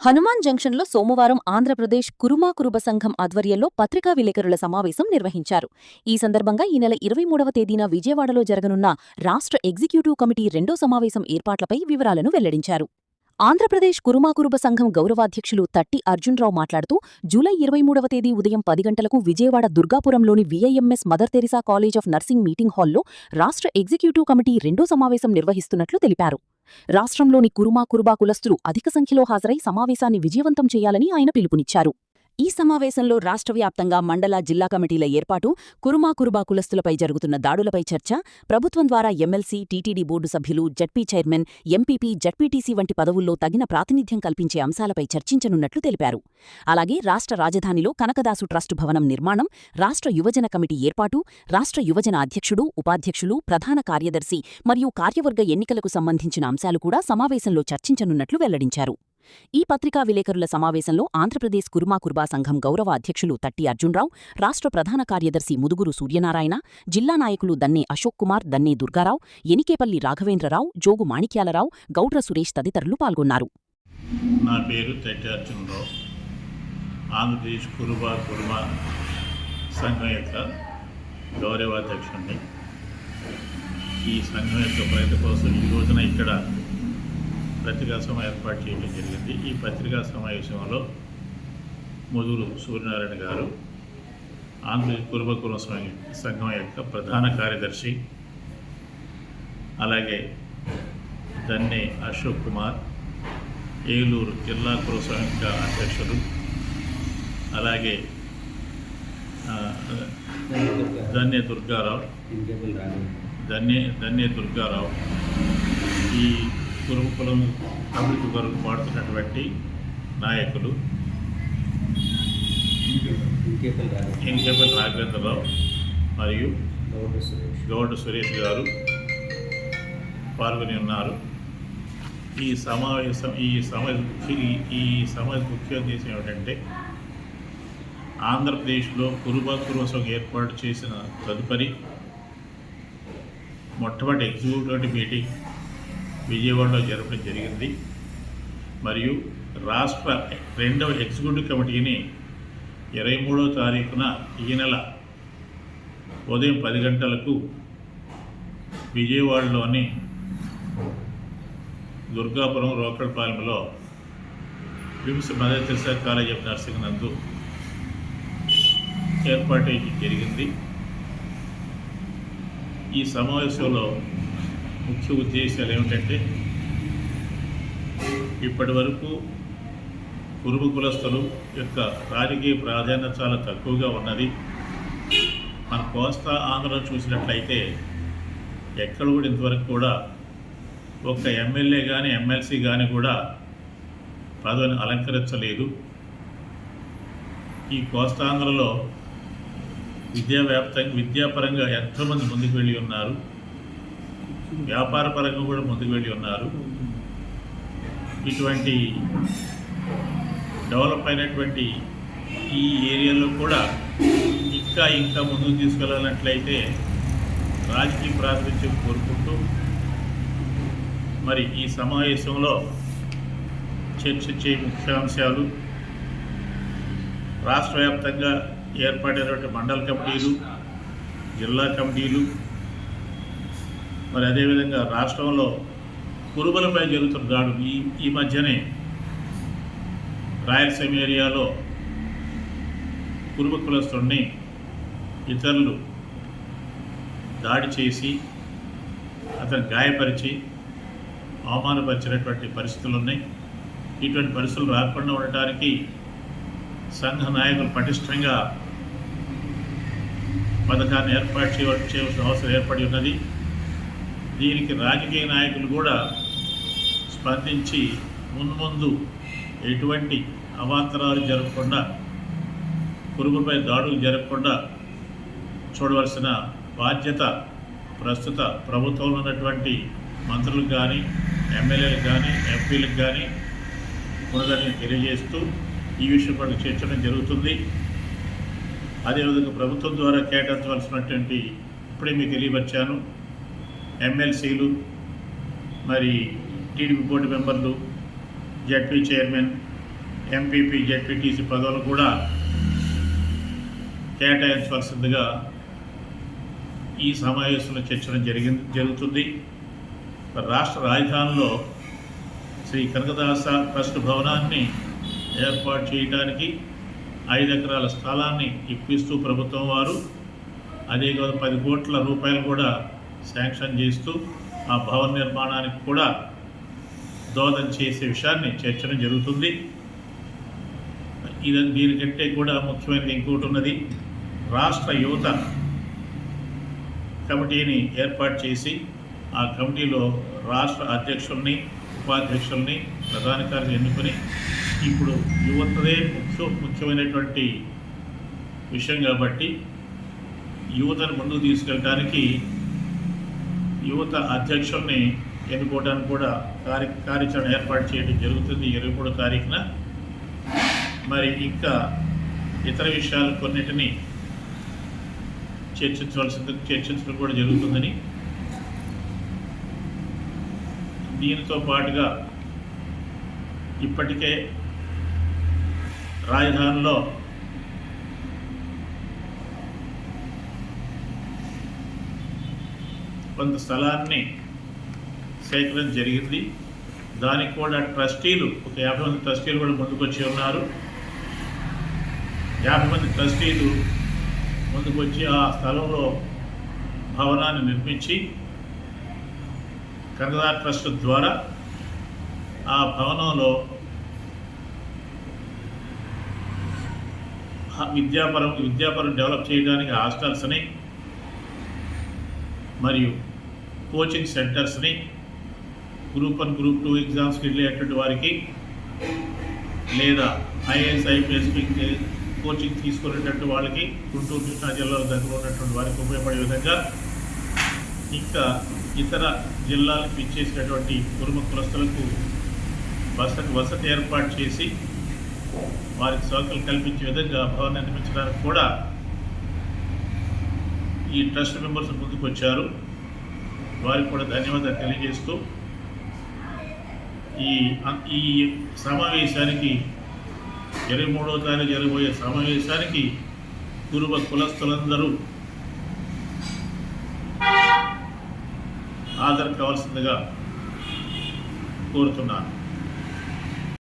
హనుమాన్ జంక్షన్లో సోమవారం ఆంధ్రప్రదేశ్ కురుమా కురుబ సంఘం ఆధ్వర్యంలో పత్రికా విలేకరుల సమావేశం నిర్వహించారు. ఈ సందర్భంగా ఈ నెల 23వ తేదీన విజయవాడలో జరగనున్న రాష్ట్ర ఎగ్జిక్యూటివ్ కమిటీ రెండో సమావేశం ఏర్పాట్లపై వివరాలను వెల్లడించారు. ఆంధ్రప్రదేశ్ కురుమా కురుబ సంఘం గౌరవాధ్యక్షులు తట్టి అర్జున్రావు మాట్లాడుతూ జూలై 23వ తేదీ ఉదయం 10 గంటలకు విజయవాడ దుర్గాపురంలోని VIMS Mother Teresa College of Nursing meeting హాల్లో రాష్ట్ర ఎగ్జిక్యూటివ్ కమిటీ రెండో సమావేశం నిర్వహిస్తున్నట్లు తెలిపారు. రాష్ట్రంలోని కురుమా కురుబా కులస్తులు అధిక సంఖ్యలో హాజరై సమావేశాన్ని విజయవంతం చేయాలని ఆయన పిలుపునిచ్చారు. ఈ సమావేశంలో రాష్ట్ర వ్యాప్తంగా మండల, జిల్లా కమిటీల ఏర్పాటు, కురుమా కురుబా కులస్తులపై జరుగుతున్న దాడులపై చర్చ, ప్రభుత్వం ద్వారా ఎమ్మెల్సీ, టీటీడీ బోర్డు సభ్యులు, జడ్పీ చైర్మన్, ఎంపీపీ, జడ్పీటీసీ వంటి పదవుల్లో తగిన ప్రాతినిధ్యం కల్పించే అంశాలపై చర్చించనున్నట్లు తెలిపారు. అలాగే రాష్ట్ర రాజధానిలో కనకదాసు ట్రస్టు భవనం నిర్మాణం, రాష్ట్ర యువజన కమిటీ ఏర్పాటు, రాష్ట్ర యువజన అధ్యక్షుడు, ఉపాధ్యక్షులు, ప్రధాన కార్యదర్శి మరియు కార్యవర్గ ఎన్నికలకు సంబంధించిన అంశాలు కూడా సమావేశంలో చర్చించనున్నట్లు వెల్లడించారు. ఈ పత్రికా విలేకరుల సమావేశంలో ఆంధ్రప్రదేశ్ కురుమా కురుబా సంఘం గౌరవ అధ్యక్షులు తట్టి అర్జున్రావు, రాష్ట్ర ప్రధాన కార్యదర్శి ముదుగురు సూర్యనారాయణ, జిల్లా నాయకులు దన్నే అశోక్ కుమార్, దన్నే దుర్గారావు, ఎనికేపల్లి రాఘవేంద్రరావు, జోగు మాణిక్యాలరావు, గౌడ్ర సురేష్ తదితరులు పాల్గొన్నారు. నా పేరు తట్టి అర్జున్రావు. ఆంధ్రప్రదేశ్ కురుమా సంఘం యొక్క గౌరవాధ్యక్షుడిని. ఈ సంఘం యొక్క ప్రగతి కోసం ఈ రోజున ఇక్కడ పత్రికా సమావేశం ఏర్పాటు చేయడం జరిగింది. ఈ పత్రికా సమావేశంలో ముదుగురు సూర్యనారాయణ గారు, ఆంధ్రప్రదేశ్ కురుబా కుల సంఘం యొక్క ప్రధాన కార్యదర్శి, అలాగే దన్నే అశోక్ కుమార్, ఏలూరు జిల్లా కుల సంఘ అధ్యక్షులు, అలాగే దన్నే దుర్గారావు, ఈ కురుమ కులం అభివృద్ధి కొరకు పాడుతున్నటువంటి నాయకులు ఎన్కేపల్లి రాఘవేంద్రరావు మరియు గౌడ్ర సురేష్ గారు పాల్గొని ఉన్నారు. ఈ సమావేశం ముఖ్య ఉద్దేశం ఏమిటంటే, ఆంధ్రప్రదేశ్లో కురుబా సంఘం ఏర్పాటు చేసిన తదుపరి మొట్టమొదటి ఎగ్జిక్యూటివ్ మీటింగ్ విజయవాడలో జరపడం జరిగింది. మరియు రాష్ట్ర రెండవ ఎగ్జిక్యూటివ్ కమిటీని 23వ తారీఖున ఈ నెల ఉదయం 10 గంటలకు విజయవాడలోని దుర్గాపురం రోకడపాలెంలో VIMS Mother Teresa College of Nursing నందు ఏర్పాటు చేయడం జరిగింది. ఈ సమావేశంలో ముఖ్య ఉద్దేశాలు ఏమిటంటే, ఇప్పటి వరకు కురుమ కులస్తులు యొక్క రాజకీయ ప్రాధాన్యత చాలా తక్కువగా ఉన్నది. మన కోస్తా ఆంధ్రలో చూసినట్లయితే ఎక్కడ కూడా ఇంతవరకు కూడా ఒక ఎమ్మెల్యే కానీ ఎమ్మెల్సీ కానీ కూడా పదవిని అలంకరించలేదు. ఈ కోస్తాంధ్రలో విద్యాపరంగా ఎంతోమంది ముందుకు వెళ్ళి ఉన్నారు, వ్యాపార పరంగా కూడా ముందుకు వెళ్ళి ఉన్నారు. ఇటువంటి డెవలప్ అయినటువంటి ఈ ఏరియాలో కూడా ఇంకా ముందుకు తీసుకెళ్ళాలన్నట్లయితే రాజకీయ ప్రాతినిధ్యం కోరుకుంటూ మరి ఈ సమావేశంలో చర్చించే ముఖ్యాంశాలు, రాష్ట్ర వ్యాప్తంగా ఏర్పడినటువంటి మండల కమిటీలు, జిల్లా కమిటీలు, మరి అదేవిధంగా రాష్ట్రంలో కురుబలపై జరుగుతున్న దాడులు. ఈ మధ్యనే రాయలసీమ ఏరియాలో కురుబ కులస్తుడిని ఇతరులు దాడి చేసి అతను గాయపరిచి అవమానపరిచినటువంటి పరిస్థితులు ఉన్నాయి. ఇటువంటి పరిస్థితులు రాకుండా ఉండటానికి సంఘ నాయకులు పటిష్టంగా పథకాన్ని ఏర్పాటు చేయవలసిన అవసరం ఏర్పడి ఉన్నది. దీనికి రాజకీయ నాయకులు కూడా స్పందించి ముందు ఎటువంటి అవాంతరాలు జరగకుండా, కురుబలపై దాడులు జరగకుండా చూడవలసిన బాధ్యత ప్రస్తుత ప్రభుత్వంలో ఉన్నటువంటి మంత్రులకు కానీ, ఎమ్మెల్యేలకు కానీ, ఎంపీలకు కానీ ఉన్నదని తెలియజేస్తూ ఈ విషయం పట్ల చర్చడం జరుగుతుంది. అదేవిధంగా ప్రభుత్వం ద్వారా కేటాయించవలసినటువంటి, ఇప్పుడే మీకు తెలియవచ్చాను, ఎమ్మెల్సీలు, మరి టీడీపీ బోర్డు మెంబర్లు, జడ్పీ చైర్మన్, ఎంపీపీ జెడ్పీటీసీ పదవులు కూడా కేటాయించవలసిందిగా ఈ సమావేశంలో చర్చ జరుగుతుంది. రాష్ట్ర రాజధానిలో శ్రీ కనకదాస ట్రస్ట్ భవనాన్ని ఏర్పాటు చేయడానికి 5 ఎకరాల స్థలాన్ని ఇప్పిస్తూ ప్రభుత్వం వారు అదే 10 కోట్ల రూపాయలు కూడా శాంక్షన్ చేస్తూ ఆ భవన నిర్మాణానికి కూడా దోహదం చేసే విషయాన్ని చర్చన జరుగుతుంది. దీనికంటే కూడా ముఖ్యమైనది ఇంకోటి ఉన్నది. రాష్ట్ర యువత కమిటీని ఏర్పాటు చేసి ఆ కమిటీలో రాష్ట్ర అధ్యక్షుల్ని, ఉపాధ్యక్షుల్ని, ప్రధాన కార్యదర్శులు ఎన్నుకొని ఇప్పుడు యువతదే ముఖ్యమైనటువంటి విషయం కాబట్టి యువతను ముందుకు తీసుకెళ్ళడానికి యువత అధ్యక్షుల్ని ఎన్నుకోవడానికి కూడా కార్యాచరణ ఏర్పాటు చేయడం జరుగుతుంది 23వ తారీఖున. మరి ఇంకా ఇతర విషయాలు కొన్నిటిని చర్చించడం కూడా జరుగుతుందని, దీనితో పాటుగా ఇప్పటికే రాజధానిలో కొంత స్థలాన్ని సేకరణ జరిగింది. దానికి కూడా ట్రస్టీలు ఒక 50 మంది ట్రస్టీలు కూడా ముందుకొచ్చి ఉన్నారు. 50 మంది ట్రస్టీలు ముందుకొచ్చి ఆ స్థలంలో భవనాన్ని నిర్మించి కనకదాస ట్రస్ట్ ద్వారా ఆ భవనంలో విద్యాపరం డెవలప్ చేయడానికి హాస్టల్స్ని మరియు కోచింగ్ సెంటర్స్ని, గ్రూప్ 1, గ్రూప్ 2 ఎగ్జామ్స్కి వెళ్ళేటువంటి వారికి లేదా ఐఏఎస్, ఐపీఎస్ కోచింగ్ తీసుకునేటటువంటి వాళ్ళకి గుంటూరు, కృష్ణా జిల్లాలో దగ్గర ఉన్నటువంటి వారికి ఉపయోగపడే విధంగా ఇంకా ఇతర జిల్లాలకు ఇచ్చేసినటువంటి కుటుంబ కులస్తులకు వసతి ఏర్పాటు చేసి వారికి సౌకర్యాలు కల్పించే విధంగా భవనం నిర్మించడానికి కూడా ఈ ట్రస్ట్ మెంబర్స్ ముందుకు వచ్చారు. వారికి కూడా ధన్యవాదాలు తెలియజేస్తూ ఈ సమావేశానికి 23వ తారీఖు జరగబోయే సమావేశానికి కురుబ కులస్తులందరూ హాజరు కావాల్సిందిగా కోరుతున్నాను.